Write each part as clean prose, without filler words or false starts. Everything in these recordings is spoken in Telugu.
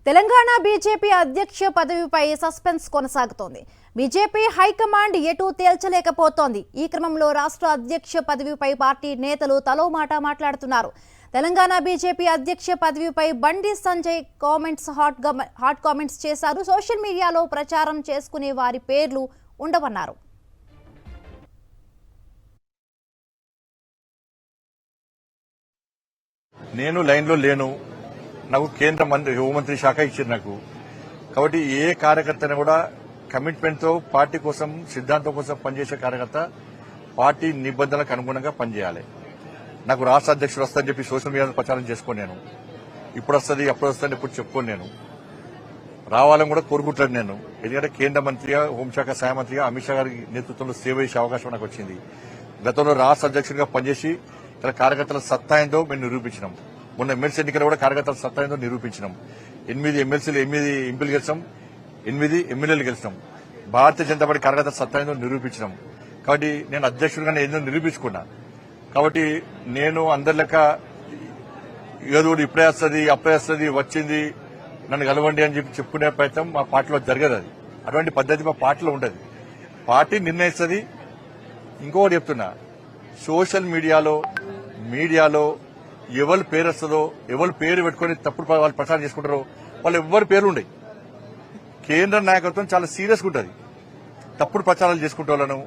తెలంగాణ బీజేపీ అధ్యక్ష పదవిపై సస్పెన్స్ కొనసాగుతోంది. బీజేపీ హైకమాండ్ ఎటూ తేల్చలేకపోతోంది. ఈ క్రమంలో రాష్ట్ర అధ్యక్ష పదవిపై పార్టీ నేతలు తలో మాట మాట్లాడుతున్నారు. తెలంగాణ బీజేపీ అధ్యక్ష పదవిపై బండి సంజయ్ హాట్ కామెంట్స్ చేశారు. సోషల్ మీడియాలో ప్రచారం చేసుకునే వారి పేర్లు ఉండవన్నారు. నేను లైన్లో లేను, నాకు కేంద్ర హోంమంత్రి శాఖ ఇచ్చింది నాకు. కాబట్టి ఏ కార్యకర్తను కూడా కమిట్మెంట్తో పార్టీ కోసం సిద్ధాంతం కోసం పనిచేసే కార్యకర్త పార్టీ నిబంధనలకు అనుగుణంగా పనిచేయాలి. నాకు రాష్ట్ర అధ్యక్షుడు వస్తుందని చెప్పి సోషల్ మీడియాలో ప్రచారం చేసుకోను. నేను ఇప్పుడు వస్తుంది అప్పుడు వస్తుంది ఇప్పుడు చెప్పుకోను. నేను రావాలని కూడా కోరుకుంటాను. నేను ఎందుకంటే కేంద్ర మంత్రిగా హోంశాఖ సహాయ మంత్రిగా అమిత్ షా గారి నేతృత్వంలో సేవ చేసే అవకాశం నాకు వచ్చింది. గతంలో రాష్ట్ర అధ్యక్షుడిగా పనిచేసి ఇక్కడ కార్యకర్తల సత్తా ఏందో మేము నిరూపించినాం. మొన్న ఎమ్మెల్సీ ఎన్నికలు కూడా కార్యకర్తల సత్తా ఏందో నిరూపించినాం. 8 ఎమ్మెల్సీలు 8 ఎంపీలు గెలిచాం, 8 ఎమ్మెల్యేలు గెలిచినాం. భారతీయ జనతా పార్టీ కార్యకర్తల సత్తా ఏందో నిరూపించినాం. కాబట్టి నేను అధ్యక్షుడిగానే ఏదో నిరూపించుకున్నా. కాబట్టి నేను అందరి లెక్క ఏదో ఇప్పుడే వస్తుంది అప్పుడే వస్తుంది వచ్చింది నన్ను కలవండి అని చెప్పి చెప్పుకునే ప్రయత్నం మా పార్టీలో జరగదు. అది అటువంటి పద్ధతి మా పార్టీలో ఉండదు. పార్టీ నిర్ణయిస్తుంది. ఇంకొకటి చెప్తున్నా, సోషల్ మీడియాలో ఎవరి పేరు వస్తుందో ఎవరి పేరు పెట్టుకుని తప్పుడు వాళ్ళు ప్రచారం చేసుకుంటారో వాళ్ళు ఎవరి పేర్లు ఉండవు. కేంద్ర నాయకత్వం చాలా సీరియస్గా ఉంటుంది. తప్పుడు ప్రచారాలు చేసుకుంటే వాళ్ళను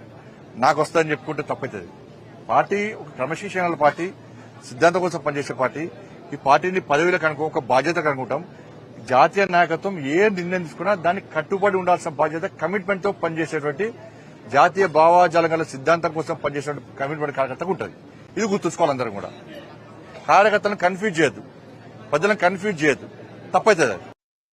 నాకు వస్తుందని చెప్పుకుంటే తప్పవుతుంది. పార్టీ ఒక క్రమశిక్షణ పార్టీ, సిద్ధాంతం కోసం పనిచేసే పార్టీ. ఈ పార్టీని పదవిలకు అనుకో ఒక బాధ్యతకు అనుకుంటాం. జాతీయ నాయకత్వం ఏ నిర్ణయం తీసుకున్నా దానికి కట్టుబడి ఉండాల్సిన బాధ్యత, కమిట్మెంట్ తో పనిచేసేటువంటి జాతీయ భావాజాలం గల సిద్ధాంతం కోసం పనిచేసే కమిట్మెంట్ కార్యకర్తకు ఉంటుంది. ఇది గుర్తుంచుకోవాలి. అందరం కూడా కార్యకర్తలను కన్ఫ్యూజ్ చేయొద్దు, ప్రజలను కన్ఫ్యూజ్ చేయొద్దు, తప్పవుతుంది.